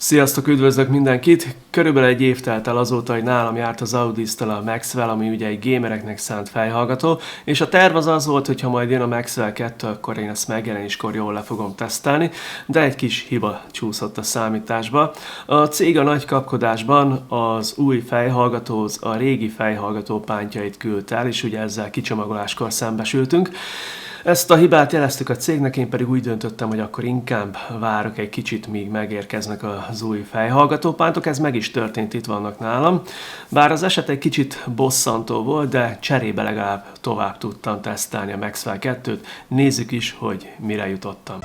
Sziasztok, üdvözlök mindenkit! Körülbelül egy év telt el azóta, hogy nálam járt az Audisztől a Maxwell, ami ugye egy gamereknek szánt fejhallgató, és a terv az volt, hogy ha majd jön a Maxwell 2, akkor én ezt megjelenéskor jól le fogom tesztelni, de egy kis hiba csúszott a számításba. A cég a nagy kapkodásban az új fejhallgatóhoz a régi fejhallgató pántjait küldte el, és ugye ezzel kicsomagoláskor szembesültünk. Ezt a hibát jeleztük a cégnek, én pedig úgy döntöttem, hogy akkor inkább várok egy kicsit, míg megérkeznek az új fejhallgatópántok. Ez meg is történt, itt vannak nálam. Bár az eset egy kicsit bosszantó volt, de cserébe legalább tovább tudtam tesztelni a Maxwell 2-t. Nézzük is, hogy mire jutottam.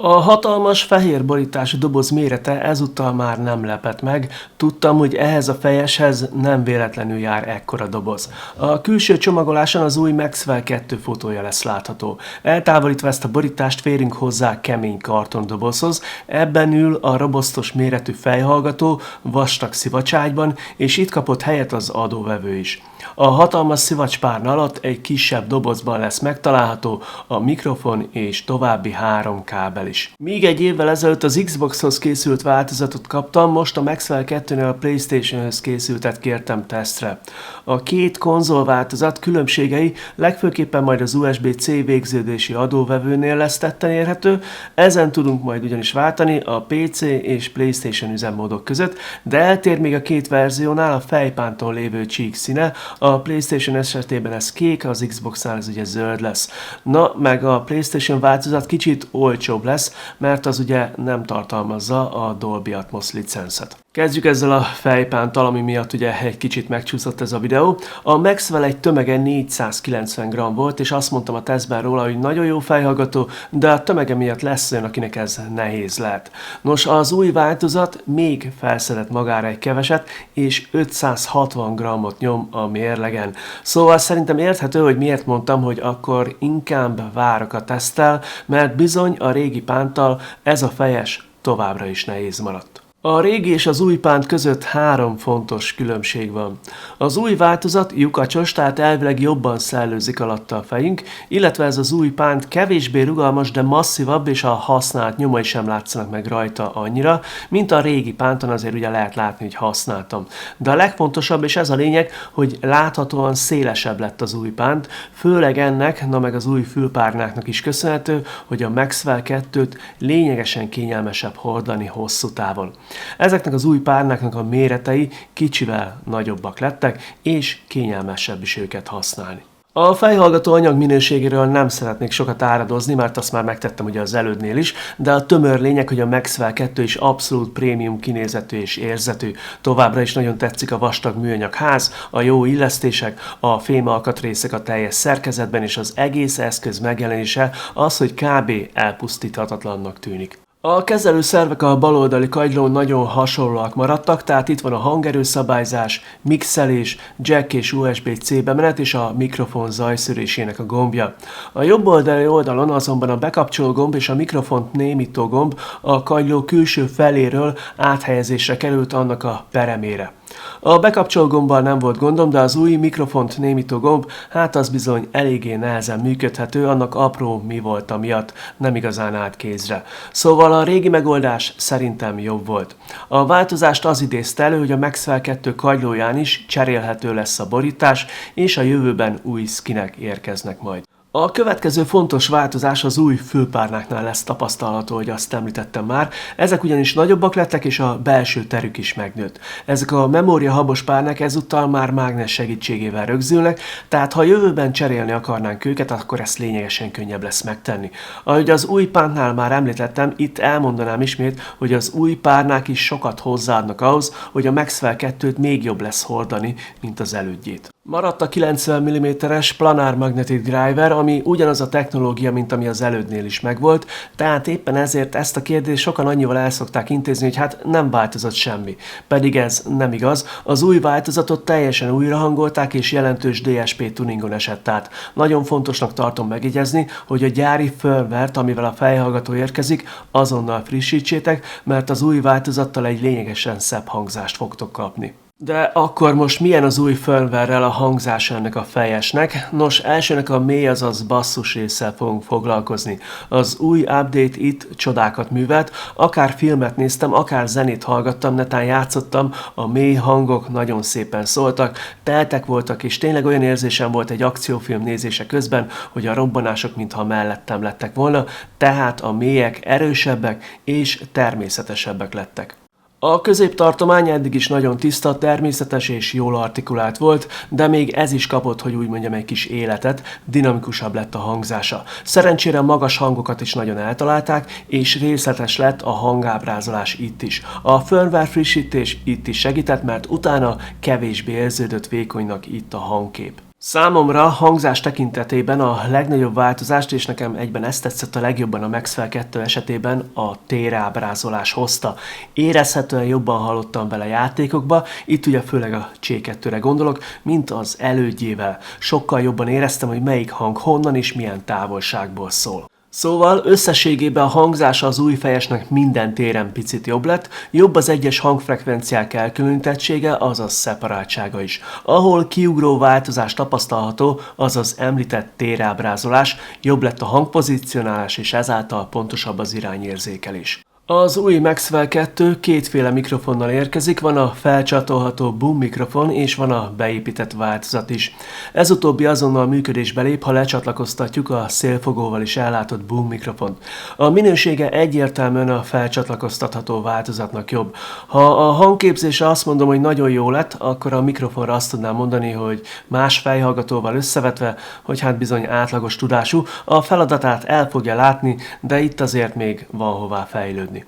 A hatalmas fehér borítású doboz mérete ezúttal már nem lepett meg, tudtam, hogy ehhez a fejeshez nem véletlenül jár ekkora doboz. A külső csomagoláson az új Maxwell 2 fotója lesz látható. Eltávolítva ezt a borítást férünk hozzá kemény kartondobozhoz, ebben ül a robosztos méretű fejhallgató vastag szivacságyban, és itt kapott helyet az adóvevő is. A hatalmas szivacspárna alatt egy kisebb dobozban lesz megtalálható a mikrofon és további 3 kábel is. Míg egy évvel ezelőtt az Xboxhoz készült változatot kaptam, most a Maxwell 2-nél a PlayStationhöz készültet kértem tesztre. A két konzol változat különbségei legfőképpen majd az USB-C végződési adóvevőnél lesz tetten érhető, ezen tudunk majd ugyanis váltani a PC és PlayStation üzemmódok között, de eltér még a két verziónál a fejpánton lévő csík színe, a PlayStation esetében ez kék, az Xboxnál ez ugye zöld lesz. Na, meg a PlayStation változat kicsit olcsóbb lesz, mert az ugye nem tartalmazza a Dolby Atmos licencet. Kezdjük ezzel a fejpánttal, ami miatt ugye egy kicsit megcsúszott ez a videó. A Maxwell egy tömege 490 g volt, és azt mondtam a tesztben róla, hogy nagyon jó fejhallgató, de a tömege miatt lesz olyan, akinek ez nehéz lehet. Nos, az új változat még felszedett magára egy keveset, és 560 g-ot nyom a mérlegen. Szóval szerintem érthető, hogy miért mondtam, hogy akkor inkább várok a teszttel, mert bizony a régi pánttal ez a fejes továbbra is nehéz maradt. A régi és az új pánt között 3 fontos különbség van. Az új változat lyukacsos, tehát elvileg jobban szellőzik alatta a fejünk, illetve ez az új pánt kevésbé rugalmas, de masszívabb, és a használt nyomai sem látszanak meg rajta annyira, mint a régi pánton, azért ugye lehet látni, hogy használtam. De a legfontosabb, és ez a lényeg, hogy láthatóan szélesebb lett az új pánt, főleg ennek, na meg az új fülpárnáknak is köszönhető, hogy a Maxwell 2-t lényegesen kényelmesebb hordani hosszú távon. Ezeknek az új párnáknak a méretei kicsivel nagyobbak lettek, és kényelmesebb is őket használni. A fejhallgató anyag minőségéről nem szeretnék sokat áradozni, mert azt már megtettem ugye az elődnél is, de a tömör lényeg, hogy a Maxwell 2 is abszolút prémium kinézetű és érzetű. Továbbra is nagyon tetszik a vastag műanyag ház, a jó illesztések, a fém alkatrészek a teljes szerkezetben, és az egész eszköz megjelenése az, hogy kb. Elpusztíthatatlannak tűnik. A kezelőszervek a baloldali kagylón nagyon hasonlóak maradtak, tehát itt van a hangerőszabályzás, mixelés, jack és USB-C bemenet és a mikrofon zajszűrésének a gombja. A jobb oldali oldalon azonban a bekapcsoló gomb és a mikrofont némító gomb a kagyló külső feléről áthelyezésre került annak a peremére. A bekapcsoló gombbal nem volt gondom, de az új mikrofont némító gomb, hát az bizony eléggé nehezen működhető, annak apró mi volt miatt, nem igazán állt kézre. Szóval a régi megoldás szerintem jobb volt. A változást az idézte elő, hogy a Maxwell 2 kagylóján is cserélhető lesz a borítás, és a jövőben új skinek érkeznek majd. A következő fontos változás az új fülpárnáknál lesz tapasztalható, hogy azt említettem már. Ezek ugyanis nagyobbak lettek, és a belső terük is megnőtt. Ezek a memóriahabos párnák ezúttal már mágnes segítségével rögzülnek, tehát ha jövőben cserélni akarnánk őket, akkor ezt lényegesen könnyebb lesz megtenni. Ahogy az új pántnál már említettem, itt elmondanám ismét, hogy az új párnák is sokat hozzáadnak ahhoz, hogy a Maxwell 2-t még jobb lesz hordani, mint az elődjét. Maradt a 90 mm-es Planar Magnetic Driver, ami ugyanaz a technológia, mint ami az elődnél is megvolt, tehát éppen ezért ezt a kérdést sokan annyival el szokták intézni, hogy hát nem változott semmi. Pedig ez nem igaz, az új változatot teljesen újra hangolták és jelentős DSP tuningon esett át. Nagyon fontosnak tartom megjegyezni, hogy a gyári firmware-t, amivel a fejhallgató érkezik, azonnal frissítsétek, mert az új változattal egy lényegesen szebb hangzást fogtok kapni. De akkor most milyen az új firmware-rel a hangzása ennek a fejesnek? Nos, elsőnek a mély, azaz basszus résszel fogunk foglalkozni. Az új update itt csodákat művelt, akár filmet néztem, akár zenét hallgattam, netán játszottam, a mély hangok nagyon szépen szóltak, teltek voltak, és tényleg olyan érzésem volt egy akciófilm nézése közben, hogy a robbanások mintha mellettem lettek volna, tehát a mélyek erősebbek és természetesebbek lettek. A középtartomány eddig is nagyon tiszta, természetes és jól artikulált volt, de még ez is kapott, hogy úgy mondjam, egy kis életet, dinamikusabb lett a hangzása. Szerencsére a magas hangokat is nagyon eltalálták, és részletes lett a hangábrázolás itt is. A firmware frissítés itt is segített, mert utána kevésbé érződött vékonynak itt a hangkép. Számomra hangzás tekintetében a legnagyobb változást, és nekem egyben ezt tetszett a legjobban a Maxwell 2 esetében, a térábrázolás hozta. Érezhetően jobban hallottam vele játékokba, itt ugye főleg a C2-re gondolok, mint az elődjével. Sokkal jobban éreztem, hogy melyik hang honnan és milyen távolságból szól. Szóval összességében a hangzása az új fejesnek minden téren picit jobb lett, jobb az egyes hangfrekvenciák elkülönítettsége, azaz szeparáltsága is. Ahol kiugró változás tapasztalható, azaz említett térábrázolás, jobb lett a hangpozicionálás és ezáltal pontosabb az irányérzékelés. Az új Maxwell 2 kétféle mikrofonnal érkezik, van a felcsatolható boom mikrofon és van a beépített változat is. Ez utóbbi azonnal működésbe lép, ha lecsatlakoztatjuk a szélfogóval is ellátott boom mikrofont. A minősége egyértelműen a felcsatlakoztatható változatnak jobb. Ha a hangképzése azt mondom, hogy nagyon jó lett, akkor a mikrofonra azt tudnám mondani, hogy más fejhallgatóval összevetve, hogy hát bizony átlagos tudású, a feladatát el fogja látni, de itt azért még van hová fejlődni.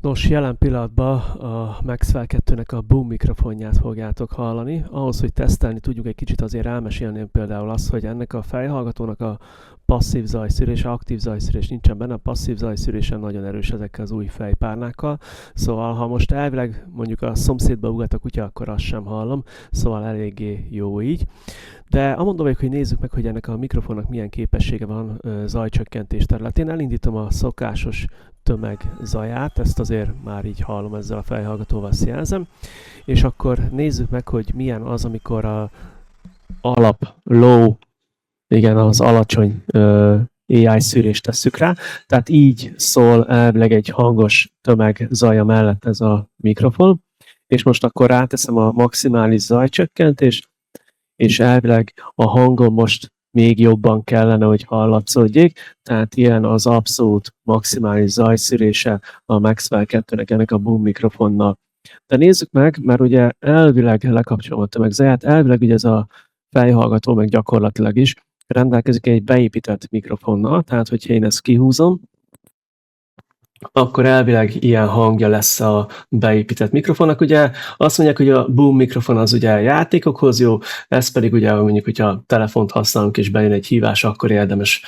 Nos, jelen pillanatban a Maxwell 2-nek a boom mikrofonját fogjátok hallani. Ahhoz, hogy tesztelni tudjuk, egy kicsit azért elmesélném például azt, hogy ennek a fejhallgatónak a passzív zajszűrés, aktív zajszűrés nincsen benne, a passzív zajszűrésen nagyon erős ezekkel az új fejpárnákkal. Szóval, ha most elvileg mondjuk a szomszédba ugat a kutya, akkor azt sem hallom, szóval eléggé jó így. De amondom vagyok, hogy nézzük meg, hogy ennek a mikrofonnak milyen képessége van zajcsökkentés területén. Elindítom a szokásos tömeg zaját, ezt azért már így hallom, ezzel a fejhallgatóval jelzem. És akkor nézzük meg, hogy milyen az, amikor a low, igen, az alacsony AI szűrést tesszük rá. Tehát így szól elvileg egy hangos tömeg zaja mellett ez a mikrofon. És most akkor ráteszem a maximális zajcsökkentést, és elvileg a hangom most még jobban kellene, hogy hallatszódjék, tehát ilyen az abszolút maximális zajszűrése a Maxwell 2-nek ennek a boom mikrofonnal. De nézzük meg, mert ugye elvileg lekapcsolom a tömegzaját, elvileg ugye ez a fejhallgató meg gyakorlatilag is rendelkezik egy beépített mikrofonnal, tehát hogyha én ezt kihúzom, akkor elvileg ilyen hangja lesz a beépített mikrofonnak. Ugye azt mondják, hogy a boom mikrofon az ugye a játékokhoz jó, ez pedig ugye mondjuk, hogyha telefont használunk és bejön egy hívás, akkor érdemes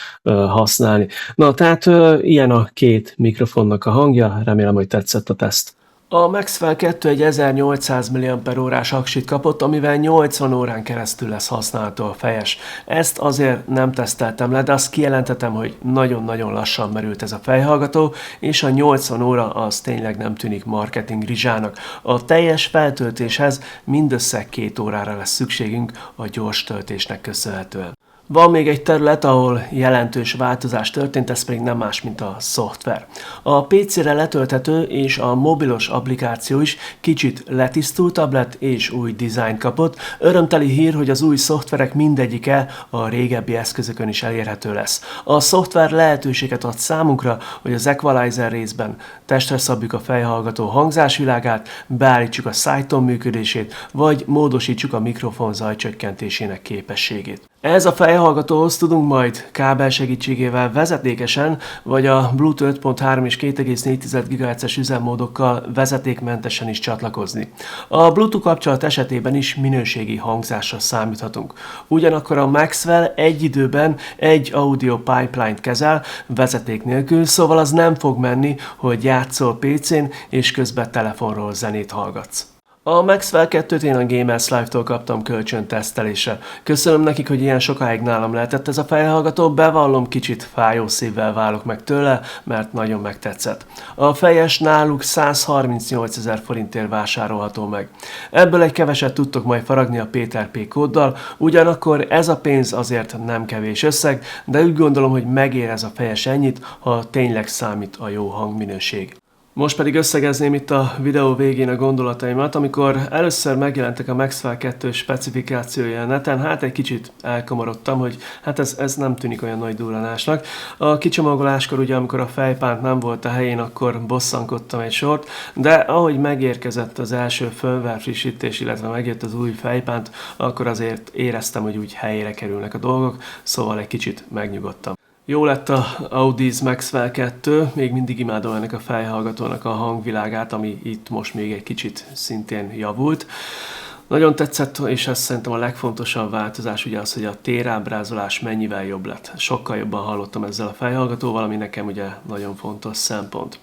használni. Na, tehát ilyen a két mikrofonnak a hangja, remélem, hogy tetszett a teszt. A Maxwell 2 egy 1800 mAh aksit kapott, amivel 80 órán keresztül lesz használható a fejes. Ezt azért nem teszteltem le, de azt kijelentetem, hogy nagyon-nagyon lassan merült ez a fejhallgató, és a 80 óra az tényleg nem tűnik marketing rizsának. A teljes feltöltéshez mindössze 2 órára lesz szükségünk a gyors töltésnek köszönhetően. Van még egy terület, ahol jelentős változás történt, ez pedig nem más, mint a szoftver. A PC-re letölthető és a mobilos applikáció is kicsit letisztultabb lett és új dizájnt kapott. Örömteli hír, hogy az új szoftverek mindegyike a régebbi eszközökön is elérhető lesz. A szoftver lehetőséget ad számunkra, hogy az equalizer részben testre szabjuk a fejhallgató hangzásvilágát, beállítsuk a szájton működését, vagy módosítsuk a mikrofon zajcsökkentésének képességét. Ez a fejhallgatóhoz tudunk majd kábel segítségével vezetékesen, vagy a Bluetooth 5.3 és 2,4 GHz-es üzemmódokkal vezetékmentesen is csatlakozni. A Bluetooth kapcsolat esetében is minőségi hangzásra számíthatunk. Ugyanakkor a Maxwell egy időben egy audio pipeline-t kezel vezeték nélkül, szóval az nem fog menni, hogy játszol PC-n és közben telefonról zenét hallgatsz. A Maxwell 2-t én a Gamers Live-tól kaptam kölcsön tesztelésre. Köszönöm nekik, hogy ilyen sokáig nálam lehetett ez a fejhallgató, bevallom, kicsit fájó szívvel válok meg tőle, mert nagyon megtetszett. A fejes náluk 138 000 forintért vásárolható meg. Ebből egy keveset tudtok majd faragni a Péter P. kóddal, ugyanakkor ez a pénz azért nem kevés összeg, de úgy gondolom, hogy megér ez a fejes ennyit, ha tényleg számít a jó hangminőség. Most pedig összegezném itt a videó végén a gondolataimat, amikor először megjelentek a Maxwell 2 specifikációja a neten, hát egy kicsit elkomorodtam, hogy hát ez nem tűnik olyan nagy durranásnak. A kicsomagoláskor ugye, amikor a fejpánt nem volt a helyén, akkor bosszankodtam egy sort, de ahogy megérkezett az első firmware frissítés, illetve megjött az új fejpánt, akkor azért éreztem, hogy úgy helyére kerülnek a dolgok, szóval egy kicsit megnyugodtam. Jó lett a Audi's Maxwell 2, még mindig imádom ennek a fejhallgatónak a hangvilágát, ami itt most még egy kicsit szintén javult. Nagyon tetszett, és ez szerintem a legfontosabb változás ugye az, hogy a térábrázolás mennyivel jobb lett. Sokkal jobban hallottam ezzel a fejhallgatóval, ami nekem ugye nagyon fontos szempont.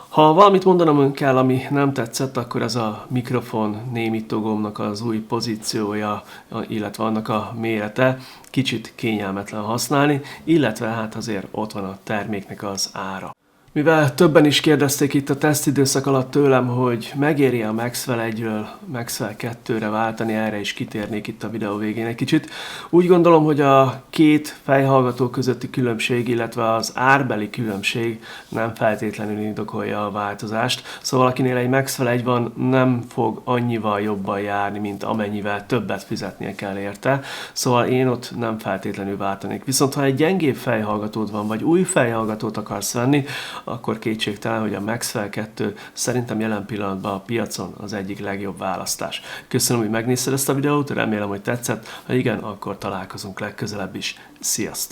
Ha valamit mondanom kell, ami nem tetszett, akkor ez a mikrofon némítogomnak az új pozíciója, illetve annak a mérete kicsit kényelmetlen használni, illetve hát azért ott van a terméknek az ára. Mivel többen is kérdezték itt a tesztidőszak alatt tőlem, hogy megéri a Maxwell 1-ről Maxwell 2-re váltani, erre is kitérnék itt a videó végén egy kicsit. Úgy gondolom, hogy a két fejhallgató közötti különbség, illetve az árbeli különbség nem feltétlenül indokolja a változást. Szóval akinél egy Maxwell 1 van, nem fog annyival jobban járni, mint amennyivel többet fizetnie kell érte. Szóval én ott nem feltétlenül váltanék. Viszont ha egy gyengébb fejhallgatód van, vagy új fejhallgatót akarsz venni, akkor kétségtelen, hogy a Maxwell 2 szerintem jelen pillanatban a piacon az egyik legjobb választás. Köszönöm, hogy megnézted ezt a videót, remélem, hogy tetszett. Ha igen, akkor találkozunk legközelebb is. Sziasztok!